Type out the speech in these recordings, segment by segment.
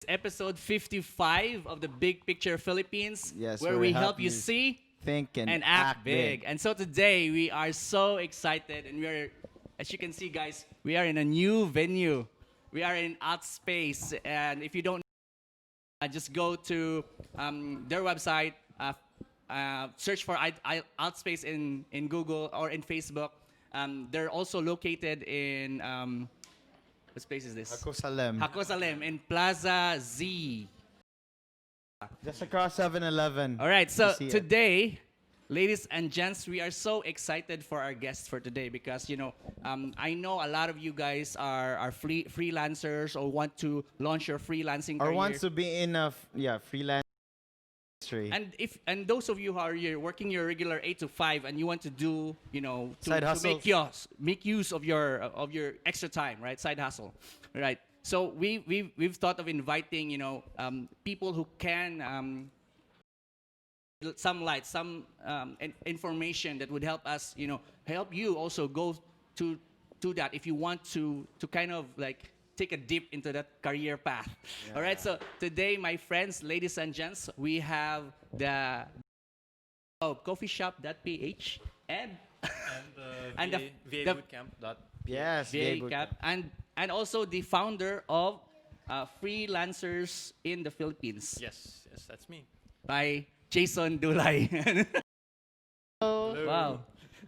Episode 55 of the Big Picture Philippines, Yes, where we help you see think and act big. And so today we are so excited, and as you can see, guys, we are in a new venue. We are in Outspace, and if you don't just go to their website, search for Outspace in Google or in Facebook. They're also located in what space is this? Hakosalem. Hakosalem in Plaza Z. Just across 7-Eleven. All right, so You see it. today, ladies and gents, we are so excited for our guests for today because I know a lot of you guys are freelancers or want to launch your freelancing Or career. wants to be in a freelance industry. And those of you who are working your regular 8 to 5 and you want to do Side to hustles. make use of your extra time, right? Side hustle, right? So we've thought of inviting people who can some light, some information that would help us, help you also go to that if you want to kind of like take a dip into that career path. Yeah. All right, so today, my friends, ladies and gents, we have the coffeeshop.ph and And and VA the Bootcamp. Yes, VA Gabe. Cap, and also the founder of Freelancers in the Philippines Yes, that's me. by Jason Dulay. Hello. Wow.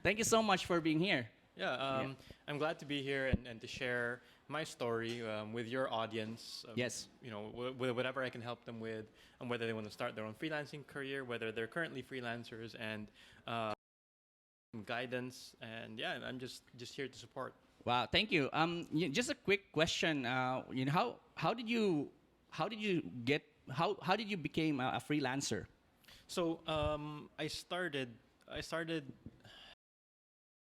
Thank you so much for being here. Yeah, I'm glad to be here and to share my story with your audience. Yes. Whatever I can help them with, and whether they want to start their own freelancing career, whether they're currently freelancers, and guidance. And yeah, I'm just here to support. Wow, thank you. Just a quick question. How did you became a freelancer? So I started 8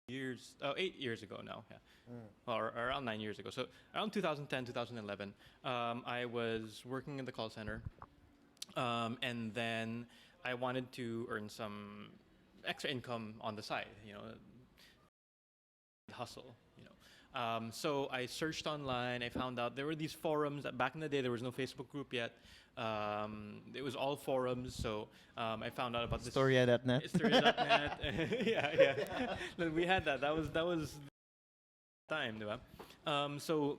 years ago now. Yeah. Or around 9 years ago. So around 2010, 2011, I was working in the call center, and then I wanted to earn some extra income on the side. Hustle. So I searched online. I found out there were these forums. That back in the day, there was no Facebook group yet. It was all forums. So I found out about this. Storia.net. Storia.net. yeah. Look, we had that. That was time, diba? So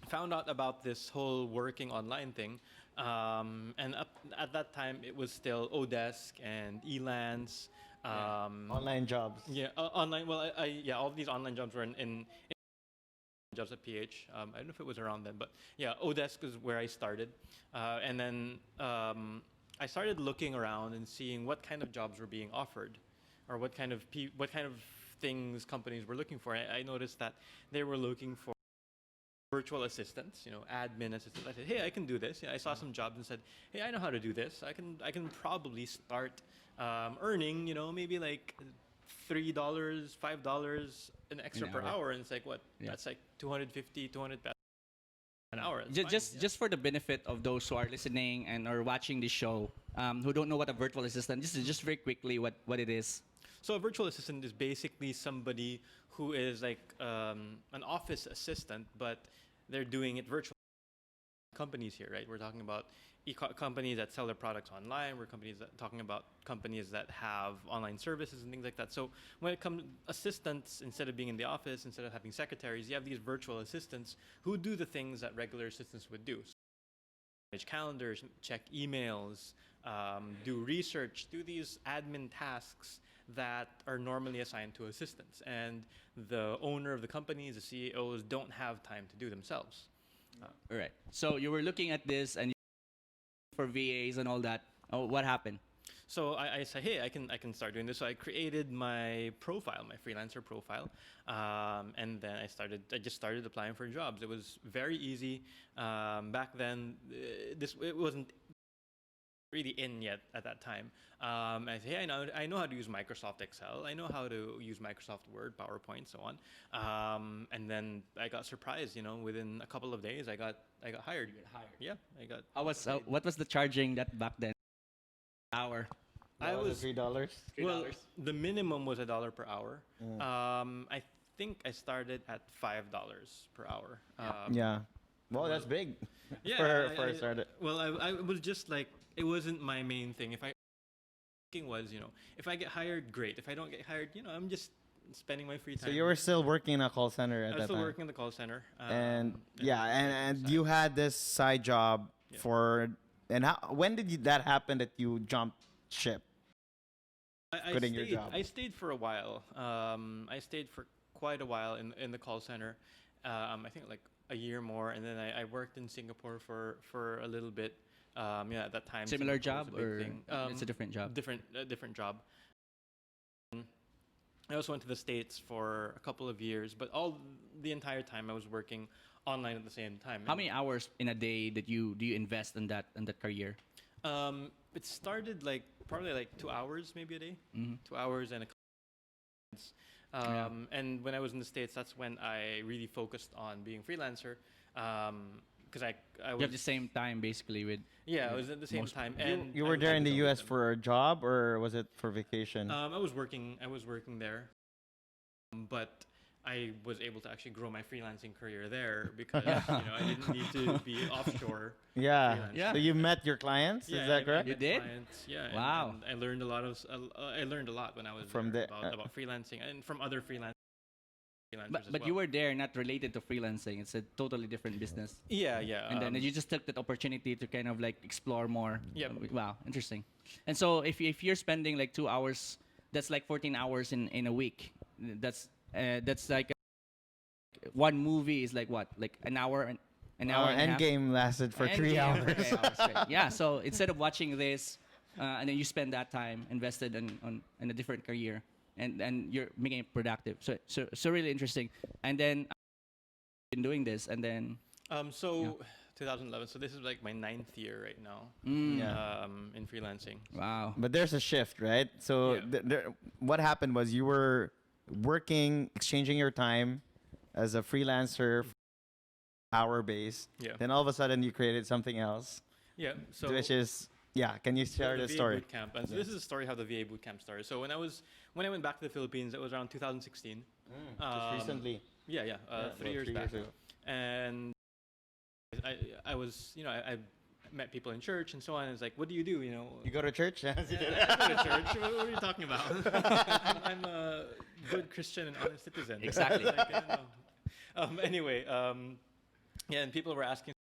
found out about this whole working online thing. And at that time, it was still Odesk and Elance. Online jobs. Yeah, online. Well, all of these online jobs were in jobs at PH. I don't know if it was around then, but yeah, Odesk is where I started, and then I started looking around and seeing what kind of jobs were being offered, or what kind of things companies were looking for. I noticed that they were looking for virtual assistants, admin assistants. I said, hey, I can do this. Yeah, I saw some jobs and said, hey, I know how to do this. I can probably start earning, maybe like $3, $5 an extra per hour, and it's like what? Yeah. That's like 250, 200 an hour. Just for the benefit of those who are listening and are watching the show, who don't know what a virtual assistant, just very quickly what it is. So a virtual assistant is basically somebody who is like an office assistant, but they're doing it virtually. Companies here, right? We're talking about companies that sell their products online. We're talking about companies that have online services and things like that. So when it comes assistants, instead of being in the office, instead of having secretaries, you have these virtual assistants who do the things that regular assistants would do. So manage calendars, check emails, do research, do these admin tasks that are normally assigned to assistants. And the owner of the companies, the CEOs, don't have time to do themselves. All right. So you were looking at this and for VAs and all that. Oh, what happened? So I said, hey, I can start doing this. So I created my profile, my freelancer profile, and then I just started applying for jobs. It was very easy. Back then, it wasn't really in yet at that time. I said, hey, I know how to use Microsoft Excel. I know how to use Microsoft Word, PowerPoint, so on. And then I got surprised. Within a couple of days, I got hired. You got hired. Yeah, I got. What was the charging that back then? Hour. I was $3. Well, the minimum was $1 per hour. I think I started at $5 per hour. Yeah. Well, that's big. Yeah, for a starter. Well, I was just like, it wasn't my main thing. If I thinking was, if I get hired, great. If I don't get hired, I'm just spending my free time. So you were still working in a call center at I was that still time. working in the call center. And yeah, and side. you had this side job Yeah. and when did that happen that you jumped ship? Quitting your job. I stayed for a while. I stayed for quite a while in the call center. I think like a year more, and then I worked in Singapore for a little bit. Yeah, at that time. Similar Singapore was job a big or thing. it's a different job? Different job. I also went to the States for a couple of years, but the entire time I was working online at the same time. How many hours in a day do you invest in that career? It started like probably like 2 hours maybe a day, 2 hours and a couple of minutes. And when I was in the States, that's when I really focused on being freelancer. Because I was, You have the same time basically with. I was at the same time. And You were there in the U.S. for a job, or was it for vacation? I was working there, but I was able to actually grow my freelancing career there because I didn't need to be offshore. Yeah. Yeah. So you met your clients? Is that correct? You did? Clients, yeah. Wow. And I learned a lot when I was From there the- about freelancing and from other freelancers as But well. you were there not related to freelancing. It's a totally different business. Yeah. And then you just took that opportunity to kind of like explore more. Yep. Wow, interesting. And so if you're spending like 2 hours, that's like 14 hours in a week. That's like one movie is like what? Like an hour and an hour and a half? Endgame lasted for 3 hours. 3 hours straight. Yeah, so instead of watching this, and then you spend that time invested in a different career, and you're making it productive. So really interesting. And then been doing this, and then 2011. So this is like my 9th year right now. Yeah. In freelancing. Wow. But there's a shift, right? So Yeah. what happened was you were working, exchanging your time as a freelancer, hour-based. Yeah. Then all of a sudden you created something else, Yeah. So which is, can you share the VA story? boot camp. And so this is the story how the VA boot camp started. So when I went back to the Philippines, it was around 2016. Just recently. Yeah. 3 years back. And I was, I met people in church and so on. And it's like, what do you do? You go to church? I go to church. What are you talking about? I'm a good Christian and honest citizen. Exactly. Like, I don't know. Anyway, and people were asking.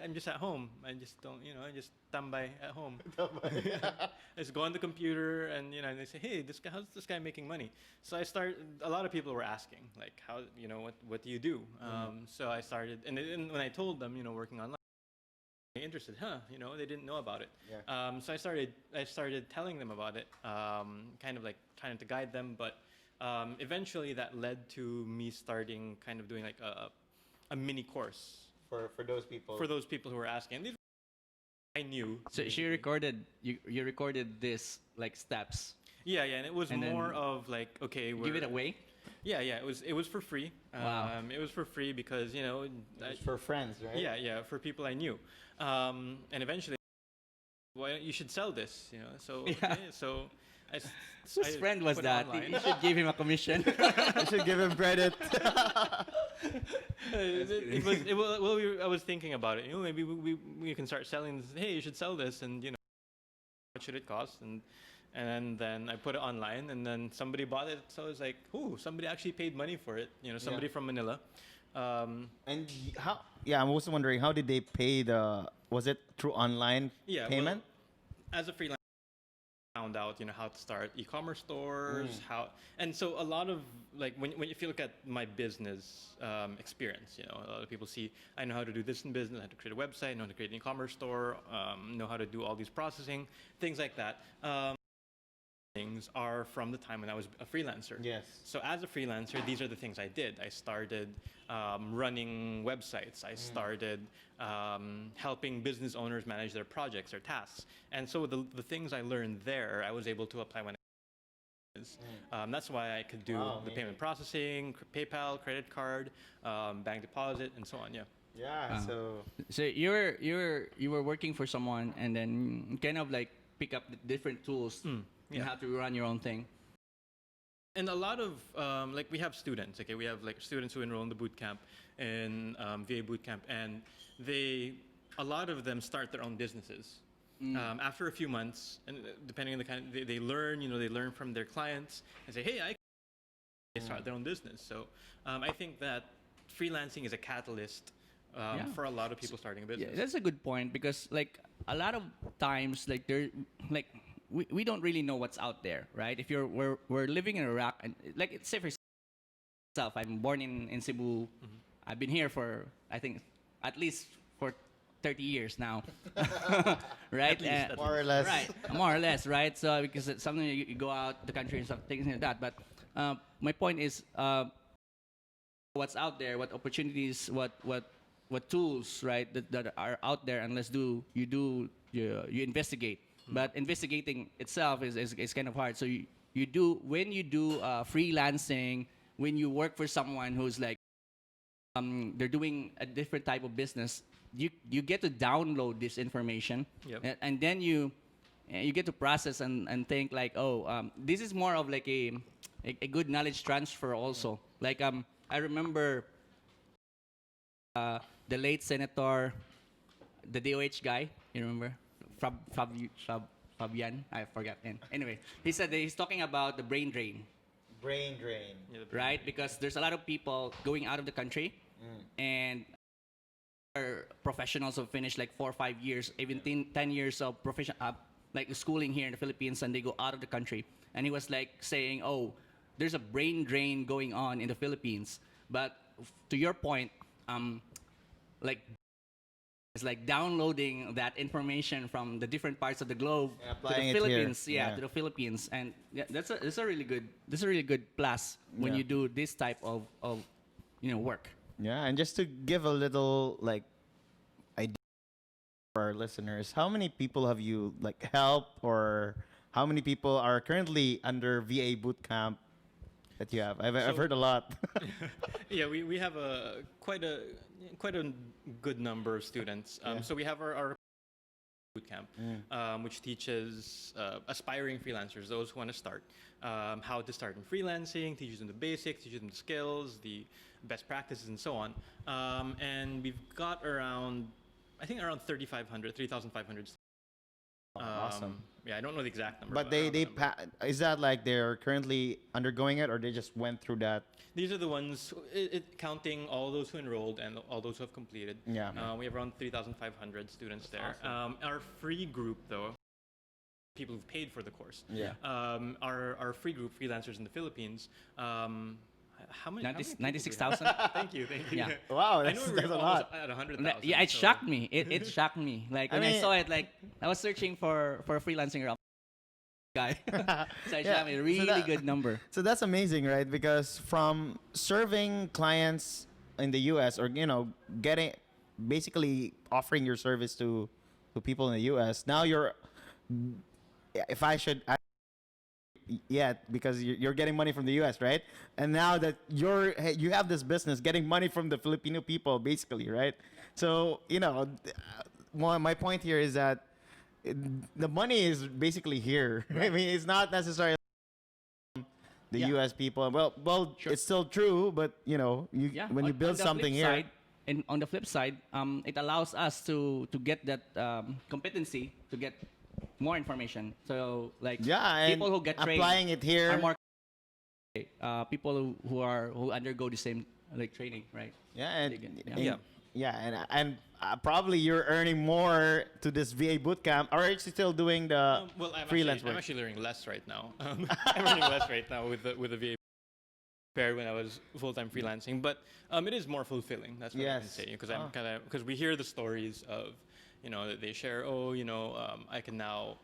I'm just at home. I just don't, I just tambay at home. I just go on the computer and, and they say, hey, how's this guy making money? So a lot of people were asking, like, how, what do you do? So I started, and when I told them, working online, they were interested, they didn't know about it. Yeah. So I started telling them about it, kind of like trying to guide them, but eventually that led to me starting kind of doing like a mini course. For those people. For those people who were asking. And these I knew. So she recorded you recorded this like steps. Yeah, and it was And more then of like, okay, Give it away. Yeah, it was for free. Wow. It was for free because It's for friends, right? yeah, for people I knew, and eventually, you should sell this, So Yeah. okay, so Whose friend was put it that? online. You should give him a commission. You should give him credit. I was thinking about it. Maybe we can start selling this. Hey, you should sell this, and what should it cost? And then I put it online, and then somebody bought it. So it's like, ooh, somebody actually paid money for it. Somebody from Manila. And how? Yeah, I'm also wondering, how did they pay was it through online payment? Well, as a freelancer, I found out how to start e-commerce stores, and so a lot of like when if you look at my business experience, a lot of people see I know how to do this in business, how to create a website, know how to create an e-commerce store, know how to do all these processing, things like that. Things are from the time when I was a freelancer. Yes. So as a freelancer, these are the things I did. I started running websites. I started helping business owners manage their projects, their tasks. And so the things I learned there, I was able to apply when that's why I could do the payment processing, PayPal, credit card, bank deposit, and so on. Yeah. Yeah. So you were working for someone, and then kind of like pick up the different tools and how to run your own thing. And a lot of like we have students. Okay, we have like students who enroll in the boot camp in VA boot camp, and a lot of them start their own businesses. After a few months, and depending on the kind, they learn. They learn from their clients and say, "Hey, they start their own business." So I think that freelancing is a catalyst for a lot of people starting a business. Yeah, that's a good point because like a lot of times like we don't really know what's out there, right? If we're living in Iraq and like say for myself, I'm born in Cebu. I've been here for I think at least for 30 years now, right? At More or less. Right, more or less, right? So because it's something you go out the country and stuff, things like that. But my point is, what's out there, what opportunities, what tools, right, that are out there, unless you investigate. But investigating itself is kind of hard. So when you do freelancing, when you work for someone who's like they're doing a different type of business, you get to download this information, Yep. and then you get to process and think like, this is more of like a good knowledge transfer also. Like I remember the late senator, the DOH guy, you remember? Fabian, I forgot. Anyway, he said that he's talking about the brain drain, Brain drain. Yeah, the right? Because there's a lot of people going out of the country, and are professionals who finish like 4 or 5 years, even 10 years of like schooling here in the Philippines, and they go out of the country. And he was like saying, "Oh, there's a brain drain going on in the Philippines." But to your point, like it's like downloading that information from the different parts of the globe to applying the it here. Philippines, Yeah. to the Philippines, and that's a really good plus when Yeah. you do this type of work. Yeah, and just to give a little like idea for our listeners, how many people have you like helped, or how many people are currently under VA boot camp that you have? I've heard a lot. Yeah, we have quite a good number of students. Yeah. So we have our boot camp, which teaches aspiring freelancers, those who want to start, how to start in freelancing, teaches them the basics, teaches them the skills, the best practices, and so on. And we've got around 3,500. Awesome. Yeah, I don't know the exact number. But around that number. is that like they're currently undergoing it, or they just went through that? These are the ones, counting all those who enrolled and all those who have completed. Yeah. We have around 3,500 students there. awesome. Our free group, though, people who've paid for the course. Yeah. Our free group, freelancers in the Philippines. How many? 96,000. Thank you. Yeah. Wow, I that's, know we that's were a almost lot. at 100,000. Yeah, it so- shocked me. It shocked me. Like I when I mean- saw it, like I was searching for a freelancing guy. So it Yeah, shocked me. so Really that- good number. So that's amazing, right? Because from serving clients in the U.S. or getting basically offering your service to people in the U.S. Now if I should. Because you're getting money from the U.S., right? And now that you have this business getting money from the Filipino people, basically, right? So my point here is that the money is basically here. I mean, it's not necessarily the Yeah. U.S. people. Well, Sure. it's still true, but when you build on the something flip here, side, and on the flip side, it allows us to get that competency to get more information. So like and people who get trained applying it here, are more people who undergo the same like training, right? yeah, Yeah. and probably you're earning more to this VA bootcamp, or are you still doing the Well, I'm freelance actually, I'm work? actually learning less right now. I'm earning less right now with the VA compared when I was full-time freelancing, but it is more fulfilling. That's what I can Yes. say because Oh. because we hear the stories of that they share. I can now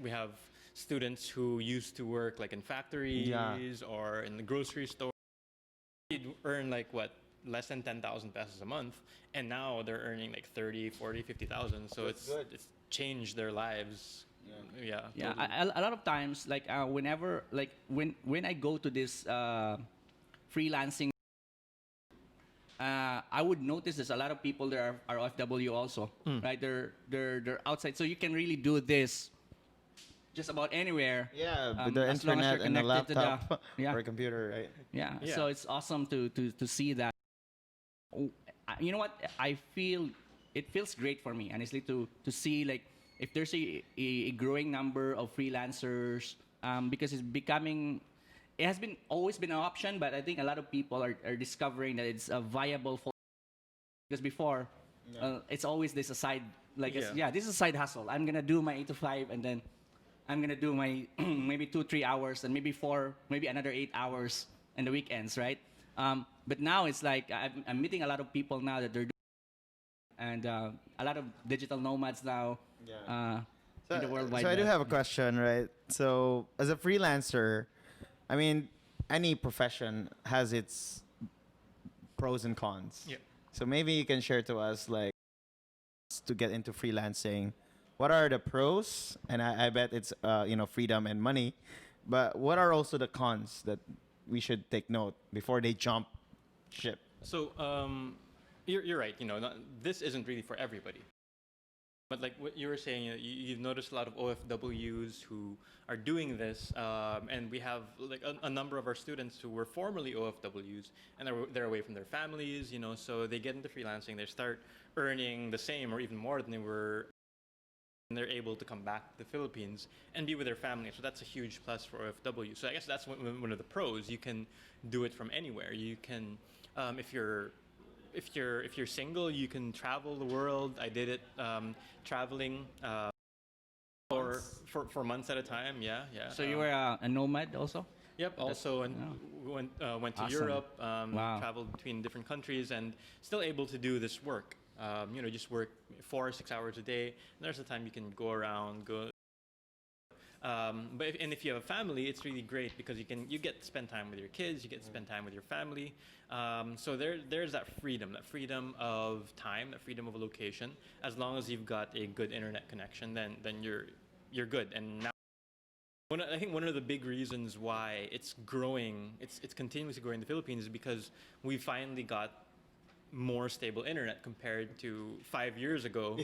we have students who used to work like in factories or in the grocery store. They'd earn like less than 10,000 pesos a month, and now they're earning like 30, 40, 50,000. So That's good. it's changed their lives. Yeah. Yeah, totally. a lot of times, like whenever, like when I go to this freelancing, I would notice there's a lot of people there are OFW also, right? They're outside, so you can really do this just about anywhere. Yeah, with the as long as internet you're and a connected to the laptop yeah. or a computer, right? Yeah. Yeah. So it's awesome to see that. Oh, you know what? I feel it feels great for me, honestly, to see like if there's a growing number of freelancers, because it's becoming. It has been always been an option, but I think a lot of people are discovering that it's a viable for because before it's always this aside like Yeah. this is a side hustle. I'm gonna do my 8 to 5 and then I'm gonna do my maybe 2 3 hours and maybe 4 maybe another 8 hours in the weekends, right? But now it's like I'm meeting a lot of people now that they're doing and a lot of digital nomads now in the world wide So I do web. have a question, right? So as a freelancer, I mean, any profession has its pros and cons. Yeah. So maybe you can share to us, like, to get into freelancing, what are the pros? And I bet it's freedom and money, but what are also the cons that we should take note before they jump ship? So you're right. This isn't really for everybody. But like what you were saying, you've noticed a lot of OFWs who are doing this, and we have like a number of our students who were formerly OFWs, and they're away from their families, so they get into freelancing, they start earning the same or even more than they were, and they're able to come back to the Philippines and be with their family. So that's a huge plus for OFW. So I guess that's one of the pros. You can do it from anywhere. You can, if you're single, you can travel the world. I did it traveling for months at a time. Yeah. So you were a nomad also? Yep. Also, and went to Awesome. Europe, Wow. traveled between different countries, and still able to do this work. Just work 4 or 6 hours a day. And there's a time you can go around, go. But if you have a family, it's really great because you get to spend time with your kids, you get to spend time with your family. So there's that freedom of time, that freedom of a location. As long as you've got a good internet connection, then you're good. And now, I think one of the big reasons why it's growing, it's continuously growing in the Philippines, is because we finally got more stable internet compared to 5 years ago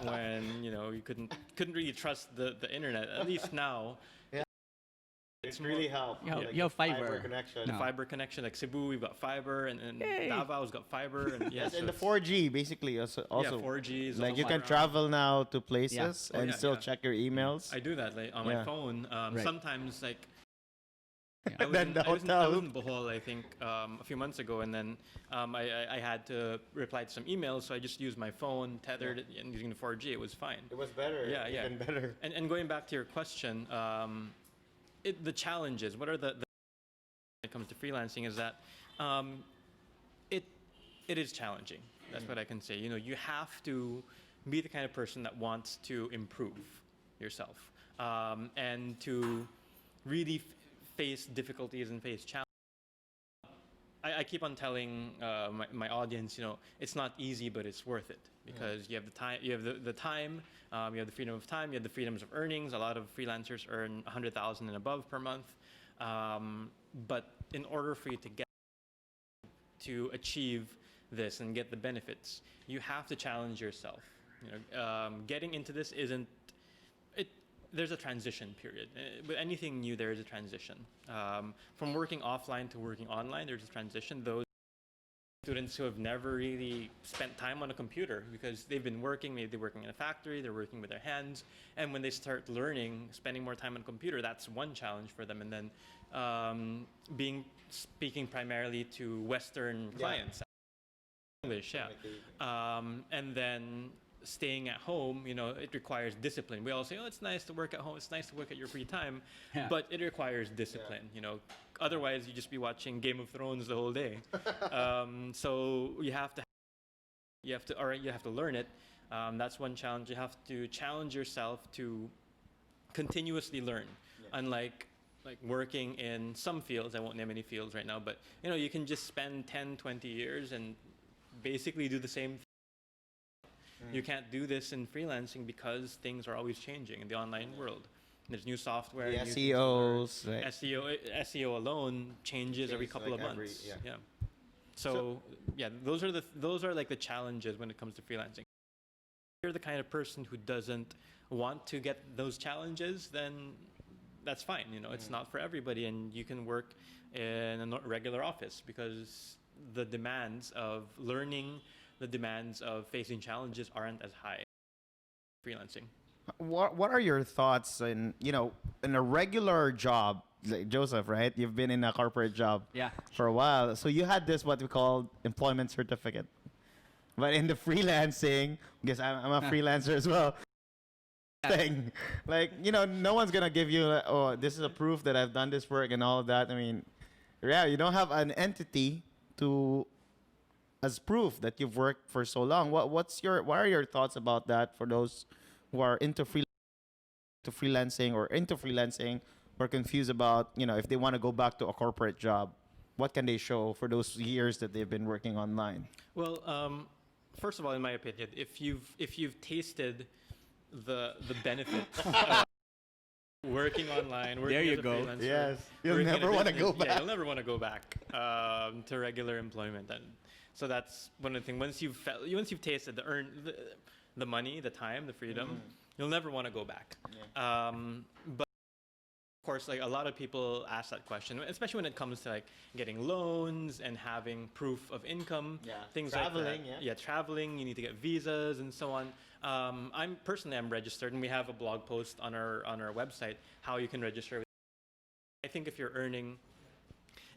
when you couldn't really trust the internet. At least now It's really helped. You have fiber. connection. No. fiber connection, like Cebu we've got fiber, and Yay. Davao's got fiber, and Yes, so and the it's- 4G basically also. yeah, 4G is Like also you can around. travel now to places Oh, and yeah, still yeah. check your emails. I do that like on Yeah. my phone. Right. Sometimes like Yeah. I was, Then in, the I, was in, I hotel. was in Bohol, I think, a few months ago, and then I had to reply to some emails, so I just used my phone, tethered it, and using the 4G, it was fine. It was better. Yeah, yeah. Even better. And going back to your question, the challenges. What are the when it comes to freelancing is that it is challenging. That's what I can say. You have to be the kind of person that wants to improve yourself and to really face difficulties and face challenges. I keep on telling my audience, it's not easy, but it's worth it because you have the time, you have the time, you have the freedom of time, you have the freedoms of earnings. A lot of freelancers earn 100,000 and above per month, but in order for you to achieve this and get the benefits, you have to challenge yourself. Getting into this isn't. There's a transition period. With anything new, there is a transition. From working offline to working online, there's a transition. Those students who have never really spent time on a computer because they've been working, maybe they're working in a factory, they're working with their hands, and when they start learning, spending more time on a computer, that's one challenge for them. And then speaking primarily to Western clients, English, and then staying at home, it requires discipline. We all say, oh, it's nice to work at home, it's nice to work at your free time, Yeah. but it requires discipline. Otherwise you just be watching Game of Thrones the whole day. So you have to learn it. That's one challenge. You have to challenge yourself to continuously learn. Unlike working in some fields, I won't name any fields right now, but you can just spend 10, 20 years and basically do the same thing. You can't do this in freelancing because things are always changing in the online world. There's new software. The new things to SEOs, learn. right? SEO alone changes every Changes couple like of every- months. yeah. So those are like the challenges when it comes to freelancing. you're the kind of person who doesn't want to get those challenges, then that's fine. You know, it's not for everybody, and you can work in a regular office because the demands of learning, the demands of facing challenges aren't as high. Freelancing. What are your thoughts in, in a regular job, like Joseph, right? You've been in a corporate job Yeah. for a while. So you had this what we call employment certificate. But in the freelancing, because I'm a freelancer as well, thing. Like, no one's gonna give you oh, this is a proof that I've done this work and all of that. I mean, yeah, you don't have an entity to as proof that you've worked for so long. What are your thoughts about that for those who are into freelancing or into freelancing or confused about, if they want to go back to a corporate job, what can they show for those years that they've been working online? Well, first of all, in my opinion, if you've tasted the benefits of working online, working There you as a go. freelancer, Yes. You'll working in a never wanna business, go back. Yeah, you'll never want to go back to regular employment. And so that's one of the things. Once you've tasted the money, the time, the freedom, you'll never want to go back. Yeah. But of course, like a lot of people ask that question, especially when it comes to like getting loans and having proof of income, Yeah. things Traveling, like that. Yeah, traveling. You need to get visas and so on. I'm registered, and we have a blog post on our website how you can register. I think if you're earning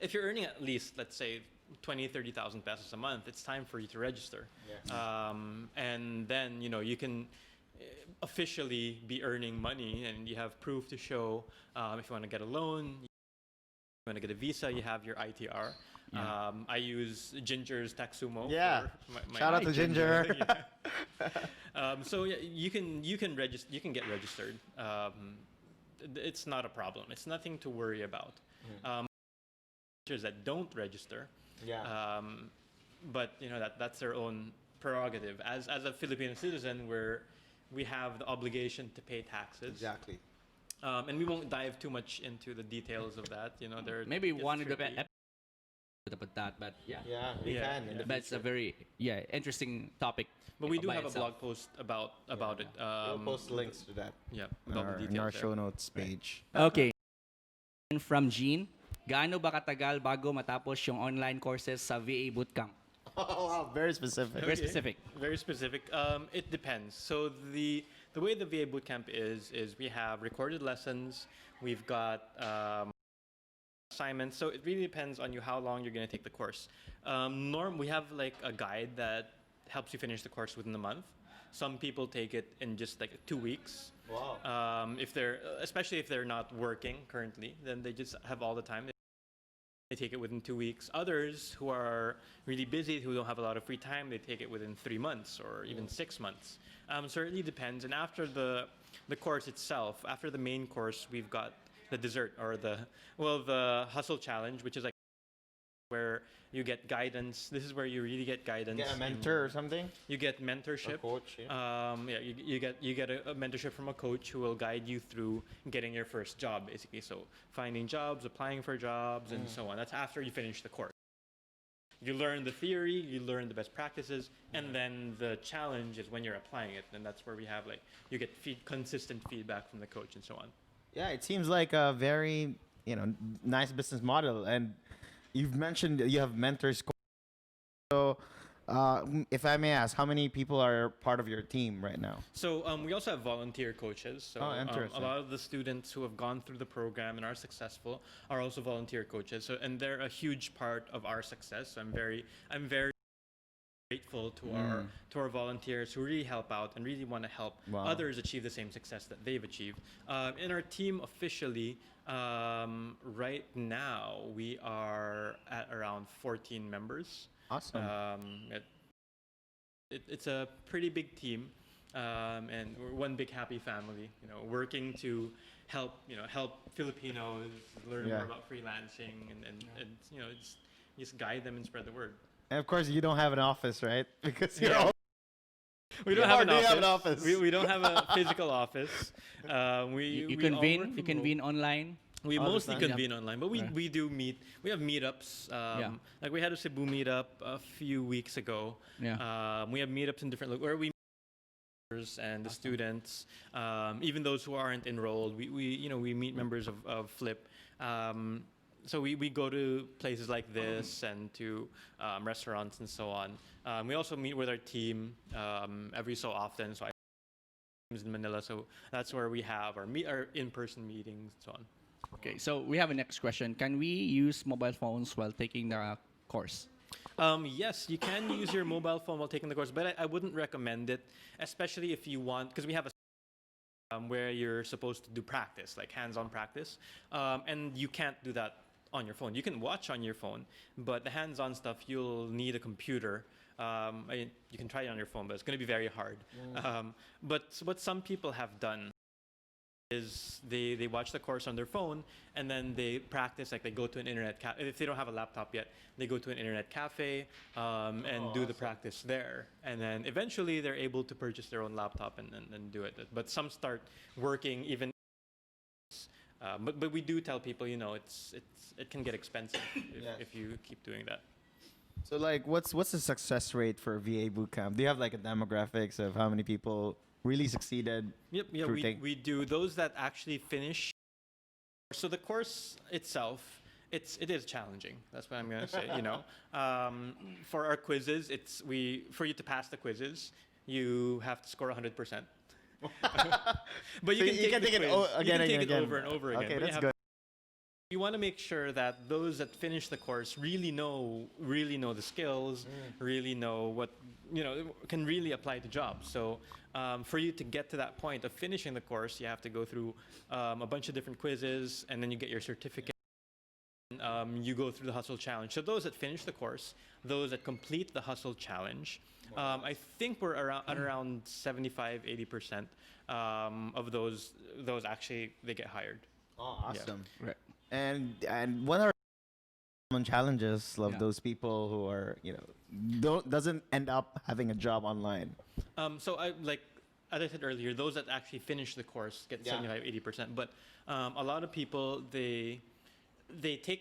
at least, let's say, 20,000-30,000 pesos a month, it's time for you to register. Yeah. And then you can officially be earning money, and you have proof to show. If you want to get a loan, you want to get a visa, you have your ITR. Yeah. I use Ginger's Taxumo. Yeah. For my Shout out to Ginger. So yeah, you can get registered. It's not a problem. It's nothing to worry about. That don't register. Yeah. But that's their own prerogative. As a Filipino citizen, we have the obligation to pay taxes. Exactly. And we won't dive too much into the details of that. Maybe it's one of the tricky. about that, but yeah. Yeah, we Yeah, can. in the But it's a future. very interesting topic. But we do by have a itself. blog post about it. We'll post links to that Yeah, in about the our, details there. show notes page. Okay. And from Jean, gaano ba katagal bago matapos yung online courses sa VA Bootcamp? Oh, wow, very specific. Very specific. Very specific. It depends. So the way the VA Bootcamp is we have recorded lessons. We've got assignments. So it really depends on you how long you're going to take the course. We have like a guide that helps you finish the course within a month. Some people take it in just like 2 weeks. Wow. Especially if they're not working currently, then they just have all the time. They take it within 2 weeks. Others who are really busy, who don't have a lot of free time, they take it within 3 months or even 6 months. So it really depends. And after the course itself, after the main course, we've got the dessert or the hustle challenge, which is like where you get guidance. This is where you really get guidance. Get a mentor or something? You get mentorship. A coach, yeah. You get a mentorship from a coach who will guide you through getting your first job, basically. So finding jobs, applying for jobs, and so on. That's after you finish the course. You learn the theory, you learn the best practices, and then the challenge is when you're applying it, and that's where we have you get consistent feedback from the coach and so on. Yeah, it seems like a very, nice business model. And you've mentioned that you have mentors. So, if I may ask, how many people are part of your team right now? So we also have volunteer coaches. So Oh, interesting. a lot of the students who have gone through the program and are successful are also volunteer coaches. So and they're a huge part of our success. So I'm very grateful to our volunteers who really help out and really want to help Wow. others achieve the same success that they've achieved. In our team officially, right now we are at around 14 members. Awesome. It's a pretty big team, and we're one big happy family. Working to help Filipinos learn Yeah. more about freelancing and just guide them and spread the word. And of course, you don't have an office, right? Because you're Yeah. all. We don't Yeah, have or do you have an an office? office. We don't have a physical office. You We all work convene. from You convene online. We all the mostly time? convene online, but we do meet. We have meetups. Like we had a Cebu meetup a few weeks ago. Yeah. We have meetups in different where we and the students, even those who aren't enrolled. We meet members of Flip. So we go to places like this and to restaurants and so on. We also meet with our team every so often. So I in Manila, so that's where we have our in-person meetings and so on. Okay, so we have a next question. Can we use mobile phones while taking the course? Yes, you can use your mobile phone while taking the course, but I wouldn't recommend it, especially if you want, because we have a where you're supposed to do practice, like hands-on practice, and you can't do that on your phone. You can watch on your phone, but the hands-on stuff, you'll need a computer. You can try it on your phone, but it's going to be very hard. But what some people have done is they watch the course on their phone and then they practice, like they go to an internet cafe. If they don't have a laptop yet, they go to an internet cafe and do the practice there. And then eventually they're able to purchase their own laptop and do it. But some start working even. But we do tell people, it can get expensive if you keep doing that. So like, what's the success rate for VA bootcamp? Do you have like a demographics of how many people really succeeded? Yep, yeah, we do. Those that actually finish. So the course itself, it is challenging. That's what I'm gonna say. For our quizzes, for you to pass the quizzes, you have to score 100%. But you can take it over and over again. Okay, that's good. You want to make sure that those that finish the course really know the skills, really know what can really apply to jobs. So for you to get to that point of finishing the course, you have to go through a bunch of different quizzes, and then you get your certificate. You go through the Hustle Challenge. So those that finish the course, those that complete the Hustle Challenge, I think we're around 75-80% of those actually they get hired. Oh, awesome! Yeah. Right. And what are common challenges of those people who are doesn't end up having a job online? So as I said earlier, those that actually finish the course get 75-80%. But a lot of people they think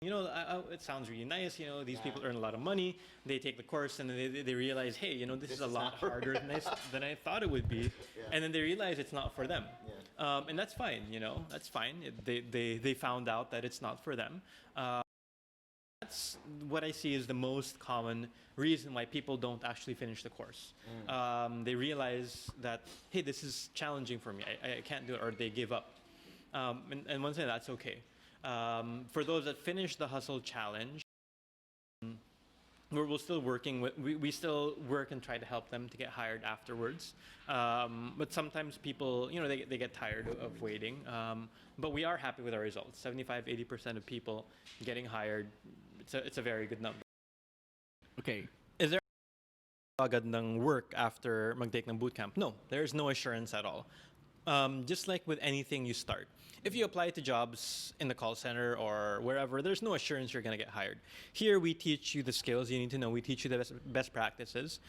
it sounds really nice. These people earn a lot of money. They take the course and they realize, hey, this is a lot harder than I thought it would be. And then they realize it's not for them. And that's fine. That's fine. They found out that it's not for them. That's what I see is the most common reason why people don't actually finish the course. They realize that, hey, this is challenging for me. I can't do it, or they give up. And once again, that's okay. For those that finish the Hustle Challenge, we're still working with. We still work and try to help them to get hired afterwards. But sometimes people, they get tired of waiting. But we are happy with our results. 75-80% of people getting hired. It's a very good number. Okay. Is there agad ng work after mag-take ng bootcamp? No, there's no assurance at all. Just like with anything you start. If you apply to jobs in the call center or wherever, there's no assurance you're going to get hired. Here, we teach you the skills you need to know. We teach you the best practices.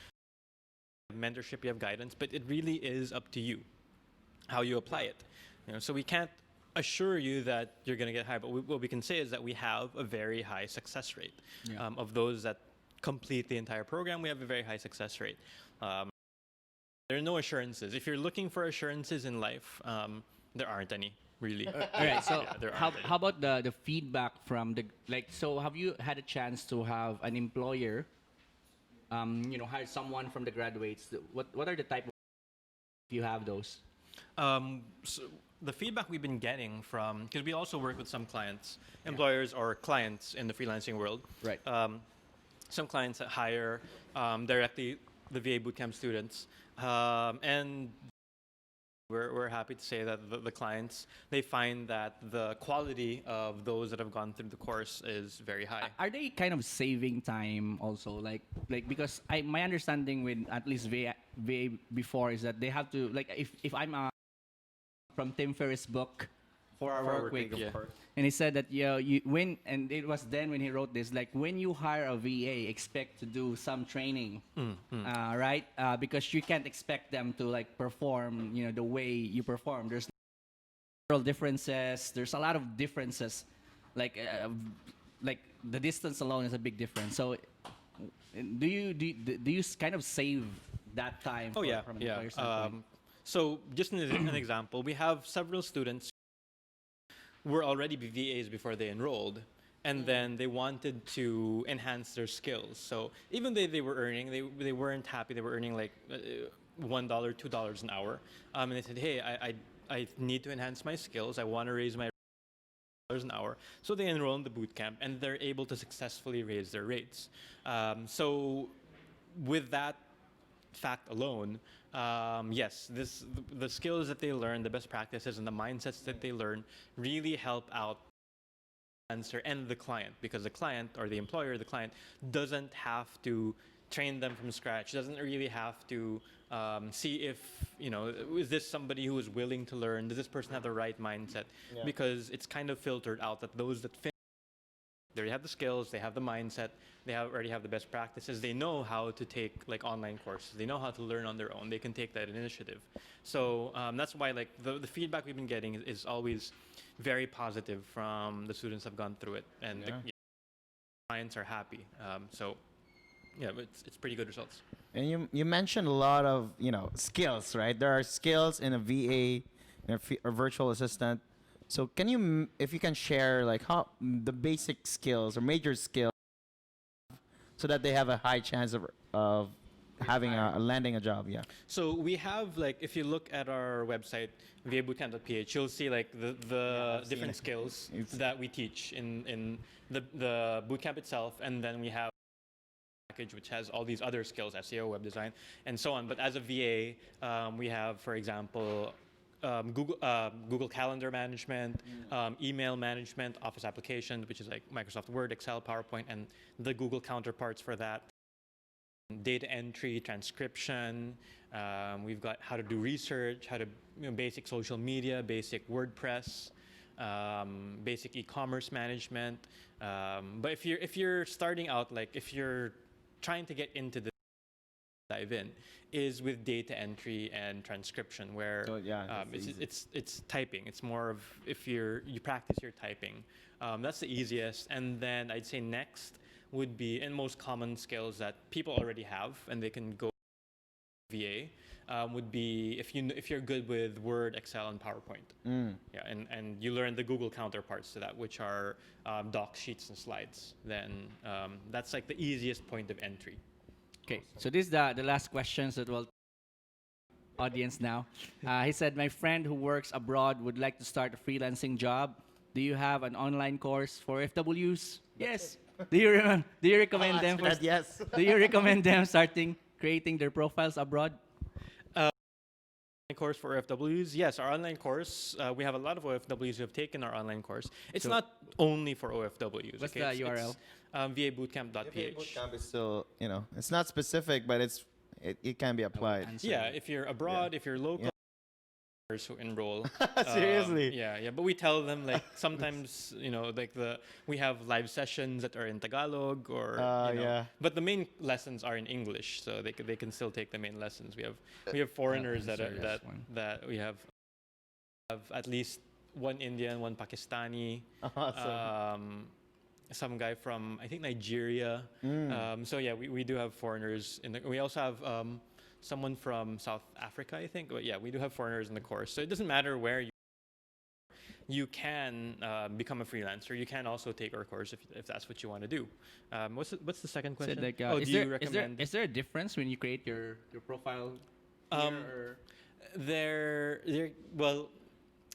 Mentorship, you have guidance, but it really is up to you how you apply it. So we can't assure you that you're going to get hired, but what we can say is that we have a very high success rate. Of those that complete the entire program, we have a very high success rate. There are no assurances. If you're looking for assurances in life, there aren't any, really. All right. So how any. about the feedback from so have you had a chance to have an employer, hire someone from the graduates? What are the type of, if you have those? So the feedback we've been getting from, because we also work with some clients, employers or clients in the freelancing world. Right. Some clients that hire directly the VA bootcamp students. And we're happy to say that the clients, they find that the quality of those that have gone through the course is very high. Are they kind of saving time also? Like because my understanding with at least VA before is that they have to, if I'm from Tim Ferriss' book, 4-Hour Workweek, yeah. and he said that and it was then when he wrote this, like when you hire a VA, expect to do some training, right? Because you can't expect them to perform, the way you perform. There's differences. There's a lot of differences, like the distance alone is a big difference. So, do you kind of save that time. Oh yeah, from an yeah. employer standpoint? So just an example, we have several students who were already VAs before they enrolled, and then they wanted to enhance their skills. So even though they were earning, they weren't happy. They were earning like $1, $2 an hour, and they said, "Hey, I need to enhance my skills. I want to raise my dollars an hour." So they enroll in the boot camp, and they're able to successfully raise their rates. So with that fact alone, yes, the skills that they learn, the best practices, and the mindsets that they learn really help out the freelancer and the client, because the client or the employer, the client doesn't have to train them from scratch, doesn't really have to see if, is this somebody who is willing to learn? Does this person have the right mindset? Yeah. Because it's kind of filtered out that those that finish, they already have the skills, they have the mindset, already have the best practices, they know how to take like online courses, they know how to learn on their own, they can take that initiative. So that's why like the feedback we've been getting is always very positive from the students who've gone through it, and the clients are happy. So yeah, it's pretty good results. And you mentioned a lot of skills, right? There are skills in a VA, a virtual assistant. So can you, if you can share like how the basic skills or major skills, so that they have a high chance of having landing a job? Yeah. So we have like, if you look at our website vabootcamp.ph, you'll see like the different skills that we teach in the bootcamp itself, and then we have package which has all these other skills, SEO, web design, and so on. But as a VA, we have, for example, Google Calendar management, email management, Office applications, which is like Microsoft Word, Excel, PowerPoint, and the Google counterparts for that. Data entry, transcription. We've got how to do research, how to basic social media, basic WordPress, basic e-commerce management. But if you're starting out, like if you're trying to get into the dive in, is with data entry and transcription, where it's typing. It's more of if you practice your typing. That's the easiest. And then I'd say next would be, and most common skills that people already have and they can go VA, would be if you're good with Word, Excel, and PowerPoint. Yeah, and you learn the Google counterparts to that, which are docs, sheets, and slides. Then that's like the easiest point of entry. Okay, so this is the last questions that will audience now. He said, my friend who works abroad would like to start a freelancing job. Do you have an online course for FWs? Yes. Do you recommend them for, yes. do you recommend them creating their profiles abroad? Course for OFWs? Yes, our online course. We have a lot of OFWs who have taken our online course. It's not only for OFWs. What's the URL? vabootcamp.ph. Bootcamp is still, it's not specific, but it can be applied. Yeah, if you're abroad, if you're local, who enroll. Seriously? Yeah. But we tell them like sometimes, like we have live sessions that are in Tagalog or. But the main lessons are in English, so they can still take the main lessons. We have foreigners that we have at least one Indian, one Pakistani. Awesome. Some guy from I think Nigeria. So yeah, we do have foreigners we also have someone from South Africa, I think. But yeah, we do have foreigners in the course. So it doesn't matter where you can become a freelancer. You can also take our course if that's what you want to do. What's the second question? Like, do you recommend? Is there a difference when you create your profile? Well,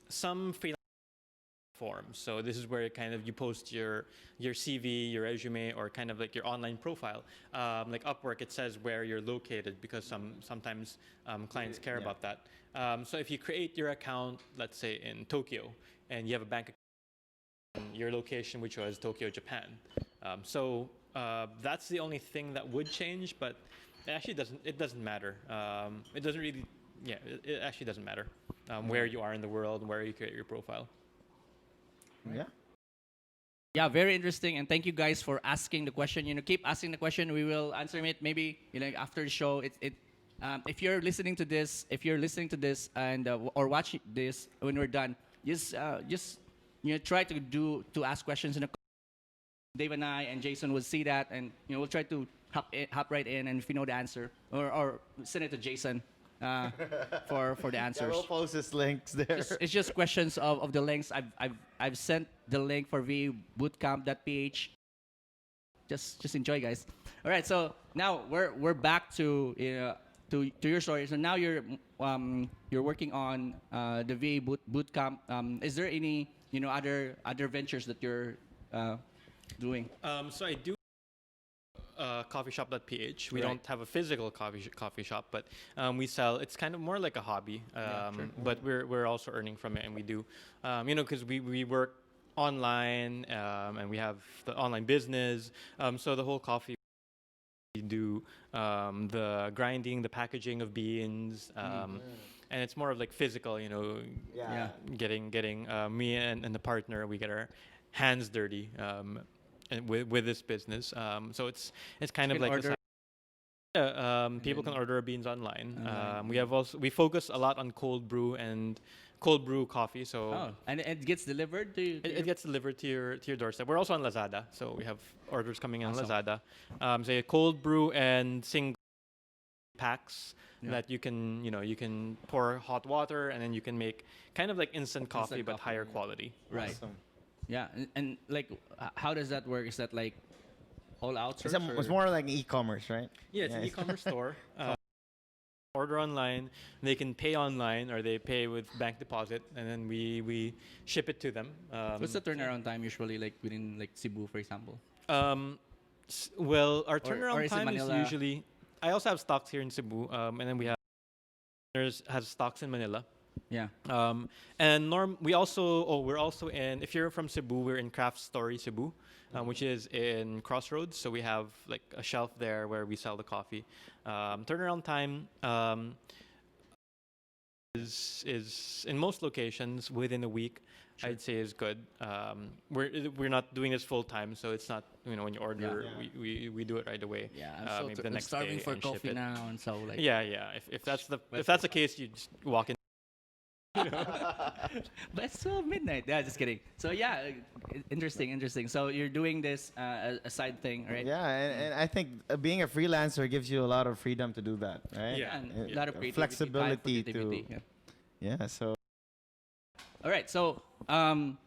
some freelance forms. So this is where kind of you post your CV, your resume, or kind of like your online profile. Like Upwork, it says where you're located because sometimes clients care about that. So if you create your account, let's say in Tokyo, and you have a bank account, your location, which was Tokyo, Japan. So that's the only thing that would change, but it actually doesn't matter. It doesn't really, it actually doesn't matter where you are in the world and where you create your profile. Yeah. Yeah, very interesting, and thank you guys for asking the question. Keep asking the question. We will answer it maybe after the show. If you're listening to this, and or watching this when we're done, just try to ask questions. Dave and I and Jason will see that, and we'll try to hop right in, and if you know the answer, or send it to Jason for the Yeah, answers. we'll post his links there. It's just questions of the links. I've sent the link for vbootcamp.ph. Just enjoy, guys. All right, so now we're back to to your story. So now you're working on the VA bootcamp. Is there any other ventures that you're doing? So I do coffeeshop.ph. We Right. don't have a physical coffee shop, but we sell. It's kind of more like a hobby, Sure. but we're also earning from it, and we do, because we work online, and we have the online business. So the whole coffee we do, the grinding, the packaging of beans, and it's more of like physical, Yeah. getting me and the partner, we get our hands dirty, and with this business. So it's kind You of can like order. people can then- order beans online. Online. We focus a lot on cold brew coffee. So Oh, and it gets delivered to you. it gets delivered to your doorstep. We're also on Lazada, so we have orders coming in on Awesome. Lazada. Say cold brew and single packs Yeah. that you can pour hot water, and then you can make kind of like instant coffee but coffee, higher yeah. quality. Right. Awesome. Yeah, and like, how does that work? Is that like all outsourced? It's or- more like e-commerce, right? Yeah, it's an e-commerce store. Order online, they can pay online or they pay with bank deposit, and then we ship it to them. What's the turnaround time usually, like within like Cebu, for example? Well, our Or turnaround is it time is Manila? usually. I also have stocks here in Cebu, and then we have has stocks in Manila. Yeah. We're also in. If you're from Cebu, we're in Craft Story Cebu, which is in Crossroads. So we have like a shelf there where we sell the coffee. Turnaround time is in most locations within a week. Sure. I'd say is good. We're not doing this full time, so it's not when you order, Yeah. we do it right away. Yeah. Maybe I'm starving for and ship coffee it. now, and so like. Yeah. If that's But- the case, you just walk in. But it's still midnight. Yeah, just kidding. So yeah, interesting. So you're doing this a side thing, right? Yeah, and I think being a freelancer gives you a lot of freedom to do that, right? Yeah. And a lot of creativity, Flexibility time for creativity, to- yeah. Yeah, so All right, so thank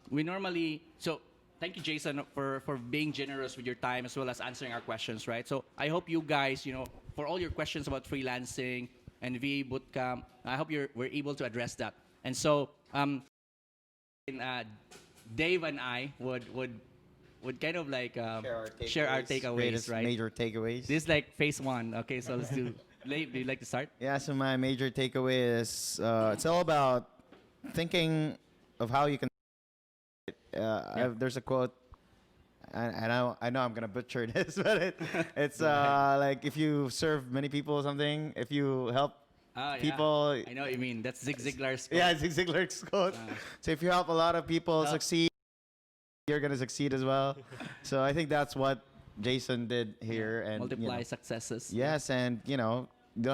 you, Jason, for being generous with your time as well as answering our questions, right? So I hope you guys, for all your questions about freelancing and VA Bootcamp, I hope we're able to address that. And so Dave and I would kind of like share our takeaways, greatest right? major takeaways. This is like phase one. Okay, so let's do. Dave, do you like to start? Yeah, so my major takeaway is it's all about thinking of how you can. There's a quote. I know I'm gonna butcher this, but it's like if you serve many people or something, if you help Yeah. people. I know what you mean. That's Zig Ziglar's. Yeah, Zig Ziglar's quote. So if you help a lot of people Help. succeed, you're gonna succeed as well. So I think that's what Jason did here, and Multiply successes. yes, and you don't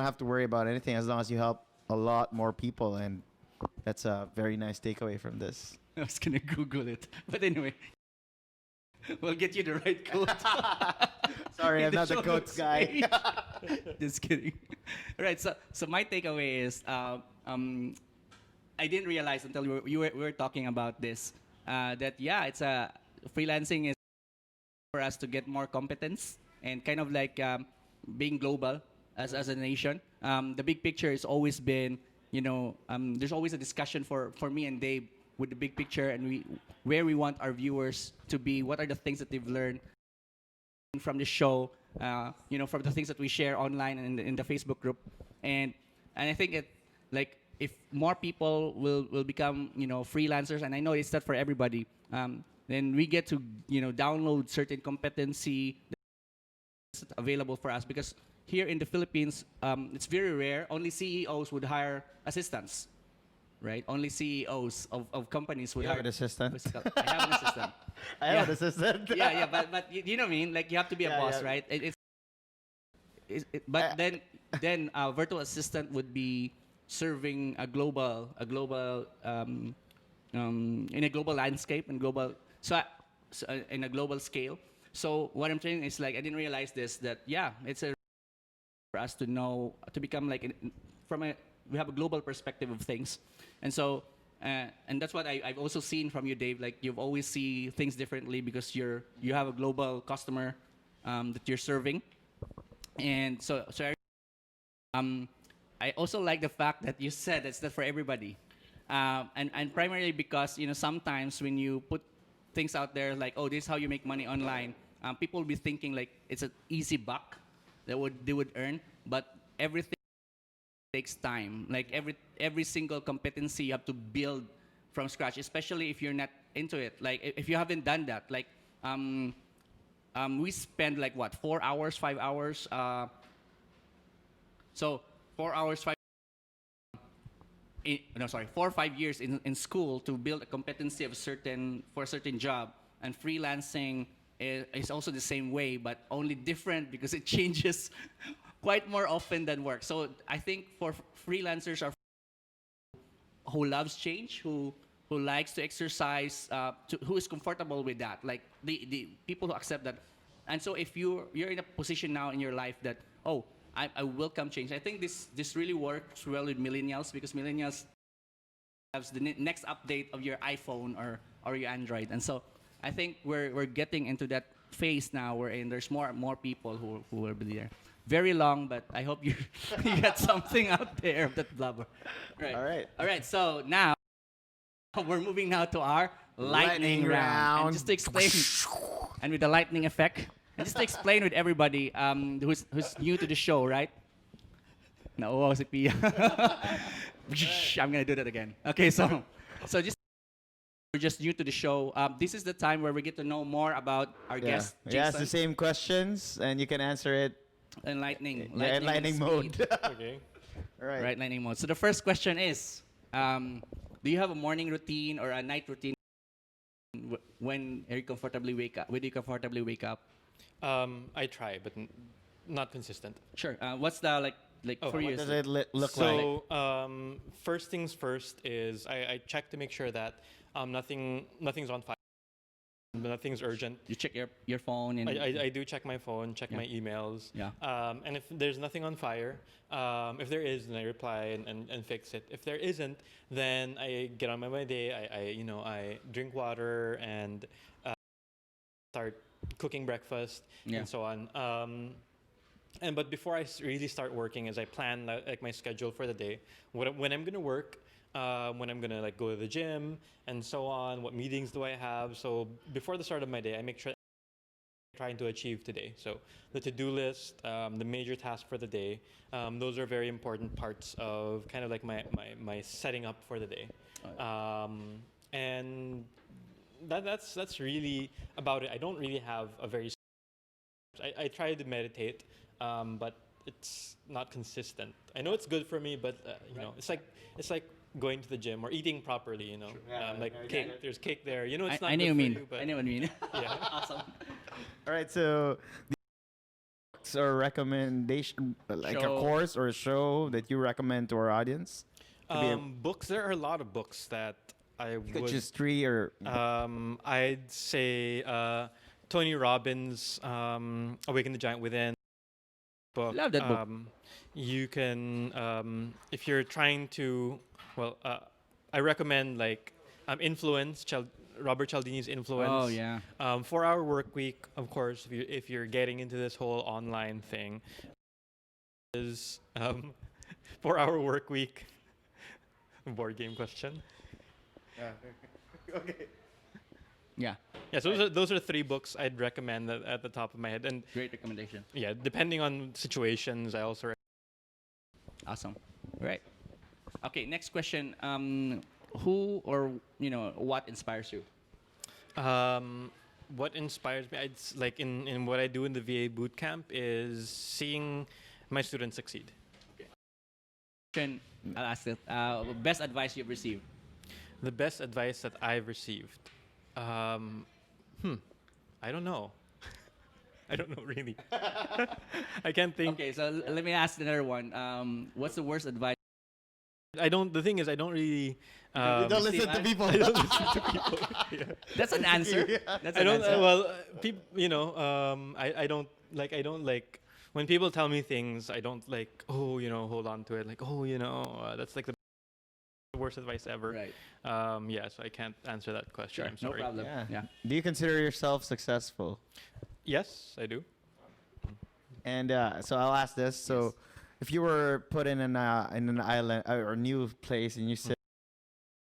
have to worry about anything as long as you help a lot more people, and that's a very nice takeaway from this. I was gonna Google it, but anyway, we'll get you the right quote. Sorry, In I'm not the show quotes notes guy. page. Just kidding. All right, so my takeaway is I didn't realize until we were talking about this that it's freelancing is for us to get more competence and kind of like being global as a nation. The big picture has always been, there's always a discussion for me and Dave with the big picture and where we want our viewers to be. What are the things that they've learned from the show? From the things that we share online and in the Facebook group, and I think if more people will become freelancers, and I know it's not for everybody, then we get to download certain competency that's available for us, because here in the Philippines it's very rare. Only CEOs would hire assistants, right? Only CEOs of companies would You have hire an assistant. I have an assistant. I have an assistant. Yeah, but you know what I mean? Like, you have to be a Yeah, boss, yeah. right? But then virtual assistant would be serving a global in a global landscape and in a global scale. So what I'm saying is like I didn't realize this that yeah, it's a for us to know to become like from a we have a global perspective of things, and so and that's what I've also seen from you, Dave. Like you've always see things differently because you have a global customer that you're serving, and um, I also like the fact that you said it's not for everybody, and primarily because sometimes when you put things out there like oh this is how you make money online, people will be thinking like it's an easy buck that they would earn, but everything takes time. Like every single competency you have to build from scratch, especially if you're not into it. Like if you haven't done that, like we spend like what 4 hours, 5 hours. So 4 hours, no sorry 4 or 5 years in school to build a competency of for a certain job, and freelancing is also the same way but only different because it changes quite more often than work. So I think for freelancers are who loves change, who likes to exercise, who is comfortable with that, like the people who accept that. And so if you're in a position now in your life that oh I welcome change. I think this really works well with millennials because millennials have the next update of your iPhone or your Android, and so I think we're getting into that phase now wherein there's more and more people who will be there. Very long, but I hope you you get something out there of that blubber. Right. All right. So now we're moving now to our lightning round. And just to explain, and with the lightning effect, and just to explain with everybody who's new to the show, right? No, si Pia. I'm gonna do that again. Okay, so just we're just new to the show. This is the time where we get to know more about our guest. Yeah, it's Jason, the same questions, and you can answer it in lightning in lightning and mode. speed. Okay. All right. Right, lightning mode. So the first question is, do you have a morning routine or a night routine when you comfortably wake up? When do you comfortably wake up? I try, but not consistent. Sure. What's the like Oh, for What you? does it look like? So first things first is I check to make sure that nothing's on fire, nothing's urgent. You check your phone and I do check my phone, check Yeah. my emails. Yeah. And if there's nothing on fire, if there is, then I reply and fix it. If there isn't, then I get on my day. I drink water and start cooking breakfast Yeah. and so on. But before I really start working, is I plan like my schedule for the day, when I'm gonna work, when I'm gonna like go to the gym and so on. What meetings do I have? So before the start of my day, I make sure I'm trying to achieve today. So the to-do list, the major task for the day, those are very important parts of kind of like my setting up for the day. And that's really about it. I don't really have a very I try to meditate, but it's not consistent. I know it's good for me, but it's like going to the gym or eating properly. Like cake. There's cake there. It's not. I know good what you for mean. you, but I know what you mean. Yeah. Awesome. All right. So, the books or recommendation, like Show. a course or a show that you recommend to our audience? Could be a- Books. There are a lot of books that I you could would. choose three or. I'd say Tony Robbins, Awaken the Giant Within. Book. Love that book. You can, if you're trying to, I recommend like Robert Cialdini's Influence. Oh yeah. 4 Hour Work Week, of course. If you're getting into this whole online thing, is 4 Hour Work Week. Board game question. Okay. Yeah. Yeah, so those are 3 books I'd recommend at the top of my head. And Great recommendation. yeah, depending on situations, I also Awesome. Right. Okay. Next question. Who or what inspires you? what inspires me, like in what I do in the VA boot camp, is seeing my students succeed. Question. I'll ask it. Best advice you've received. The best advice that I've received. I don't know. I don't know really. I can't think. Okay, so let me ask another one. What's the worst advice I don't. The thing is, I don't really. You don't Steve, listen to I- people. I don't listen to people. Yeah. That's an answer. Yeah. That's I an don't. answer. You know, I don't like. I don't like when people tell me things. I don't like. Oh, you know, hold on to it. Like, oh, you know, that's like the worst advice ever. Right. Yeah. So I can't answer that question. Sure. I'm No sorry. problem. Yeah. Yeah. Do you consider yourself successful? Yes, I do. And so I'll ask this. So, Yes. if you were put in an island or a new place and you said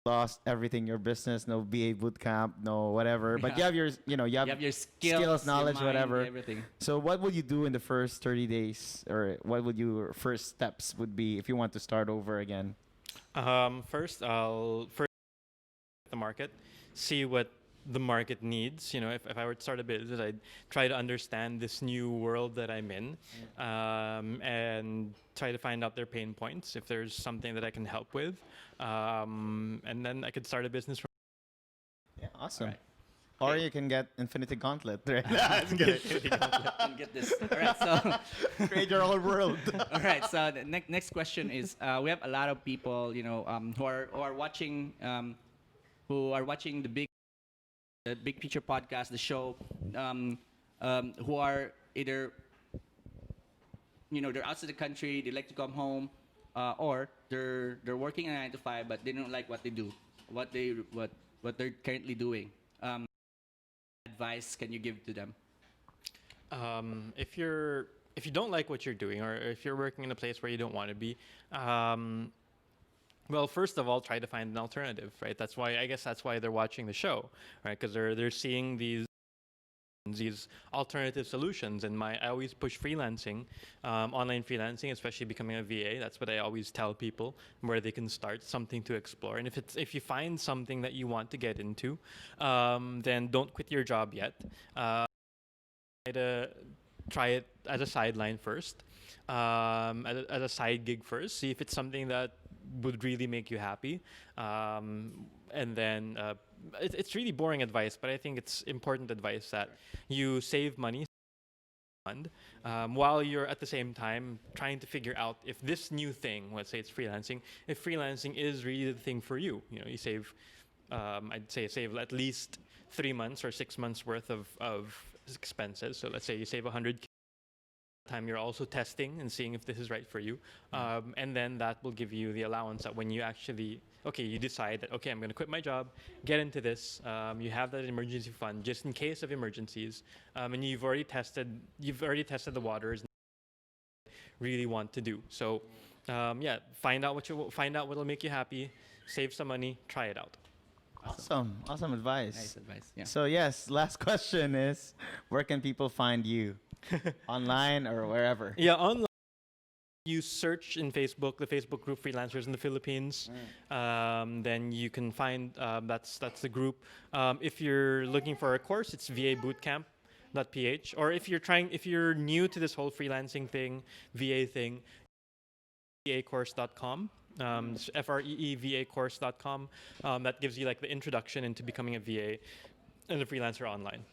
lost everything, your business, no BA bootcamp, no whatever, but Yeah. you have your, you know, you have, You have your skills, knowledge, your mind, whatever. everything. So what would you do in the first 30 days, or what would your first steps would be if you want to start over again? First, I'll first the market, see what the market needs. You know, if I were to start a business, I'd try to understand this new world that I'm in, and try to find out their pain points. If there's something that I can help with, and then I could start a business from. Yeah, awesome. Alright. Or you can get Infinity Gauntlet, right? Just kidding. And get this. All right. So. Create your own world. All right. So the next question is: we have a lot of people, you know, who are watching, the Big Picture podcast, the show, who are either, you know, they're outside the country, they like to come home, or they're working a 9 to 5, but they don't like what they do, what they're currently doing. Advice can you give to them? If you don't like what you're doing, or if you're working in a place where you don't want to be, well, first of all, try to find an alternative, right? That's why they're watching the show, right? Because they're seeing these alternative solutions. And I always push freelancing, online freelancing, especially becoming a VA. That's what I always tell people, where they can start, something to explore. And if you find something that you want to get into, then don't quit your job yet. Try it as a sideline first, as a side gig first. See if it's something that would really make you happy, and then it's really boring advice, but I think it's important advice that you save money fund, while you're at the same time trying to figure out if this new thing, let's say it's freelancing, if freelancing is really the thing for you. You know, you save, I'd say save at least 3 months or 6 months worth of expenses. So let's say you save 100K. Time you're also testing and seeing if this is right for you, and then that will give you the allowance that when you actually you decide that I'm going to quit my job, get into this, you have that emergency fund just in case of emergencies, and you've already tested the waters, really want to do. So find out what'll make you happy, save some money, try it out. Awesome advice. Nice advice. Yeah. So yes, last question is, where can people find you? Online or wherever? Yeah, online. You search in Facebook, the Facebook group Freelancers in the Philippines. Then you can find that's the group. If you're looking for a course, it's vabootcamp.ph. Or if you're new to this whole freelancing thing, VA thing, vacourse.com. freevacourse.com. That gives you like the introduction into becoming a VA and a freelancer online.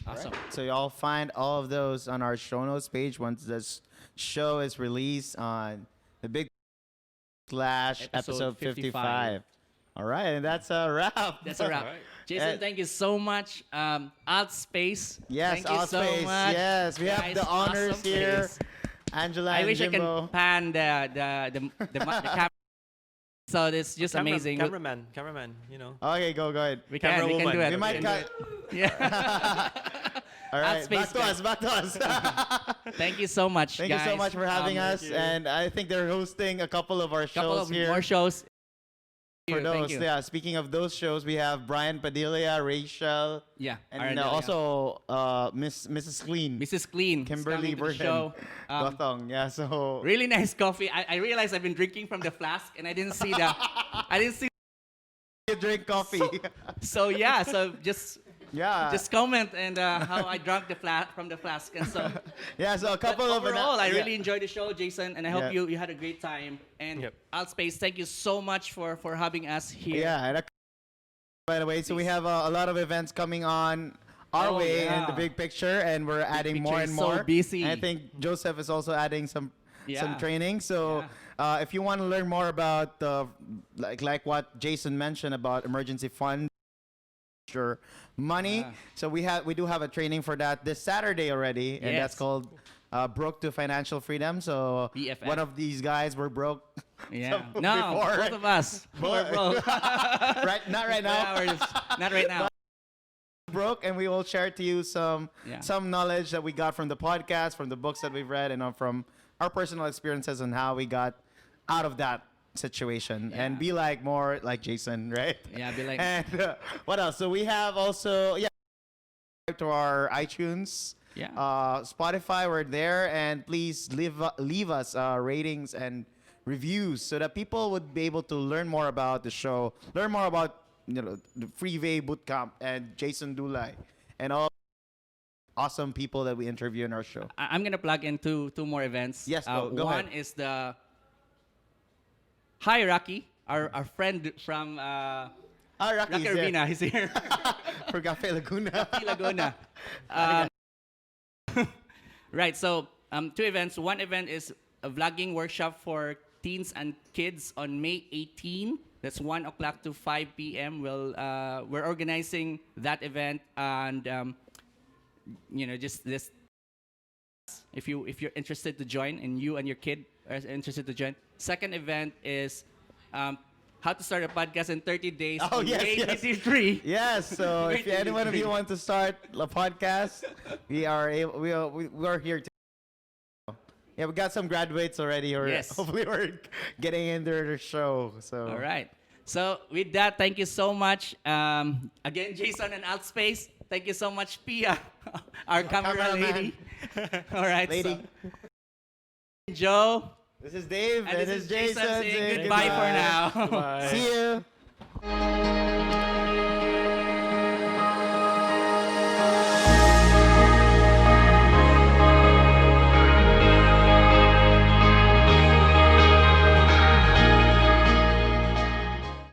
Awesome. Right. So y'all find all of those on our show notes page once this show is released on the big / episode 55. All right, and that's a wrap. That's a wrap. Alright. Jason, thank you so much. Outspace. Yes, thank you so Outspace. much. Yes, we have Guys, the honors awesome here. place. Angela I and wish I Jimbo. can pan the camera. So it's just amazing. Cameraman, you know. Okay, go ahead. We Camera can do woman. it. We might cut. Yeah. All right, Outspace, back to us. Thank you so much, Thank guys. you so much for having us. you. And I think they're hosting a couple of our Couple shows of here. more shows. For Thank those, you. yeah. Speaking of those shows, we have Brian Padilla, Rachel, Yeah. and Arendelle, also Mrs. Clean, Mrs. Clean. is Kimberly coming to the Burton, show. Gotong. Yeah, so Really nice coffee. I realized I've been drinking from the flask and I didn't see you drink coffee. So yeah, so just yeah, comment and how I drank from the flask, and so. yeah. So a But couple of overall, I yeah. really enjoyed the show, Jason, and I hope Yeah. you had a great time. And Yep. Outspace, thank you so much for having us here. Yeah, and by the way, so we have a lot of events coming on our Oh, way in yeah. the big picture, and we're adding Picture more is and so more. busy. And I think Joseph is also adding some Yeah. training. So If you want to learn more about like what Jason mentioned about emergency fund, your money. Yeah. So we do have a training for that this Saturday already, and that's Yes. called Broke to Financial Freedom. So BFF. one of these guys were broke. Yeah. some No, before, both of us. We're broke. right? Not right now. Yeah, we're not right now. Broke, and we will share to you some Yeah. knowledge that we got from the podcast, from the books that we've read, and from our personal experiences and how we got out of that situation and Yeah. be like more like Jason, right? Yeah, be like, And what else? So we have also to our iTunes, yeah. Spotify. We're there, and please leave us ratings and reviews so that people would be able to learn more about the show, learn more about the Freeway Bootcamp and Jason Dulay and all awesome people that we interview in our show. I'm gonna plug in two more events. Yes, go one ahead. is the Hi Rocky, our friend from Rocky's Rocky there. Urbina. He's here. For Cafe Laguna. Laguna. Right. So two events. One event is a vlogging workshop for teens and kids on May 18. That's 1 o'clock to 5 p.m. We're organizing that event, and just this. If you're interested to join, and you and your kid are interested to join. Second event is how to start a podcast in 30 days. Oh, on yes, May yes. 23. Yes, so if Great any one of you delivery. want to start a podcast, we are here to. Yeah, we got some graduates already, or Yes. hopefully we're getting in their show. So All right. So with that, thank you so much. Again, Jason and Outspace. Thank you so much, Pia, our camera cameraman. lady. All right. lady, So, Joe. this is Dave And and this this is is Jason Jason saying saying goodbye for now. Bye. See you.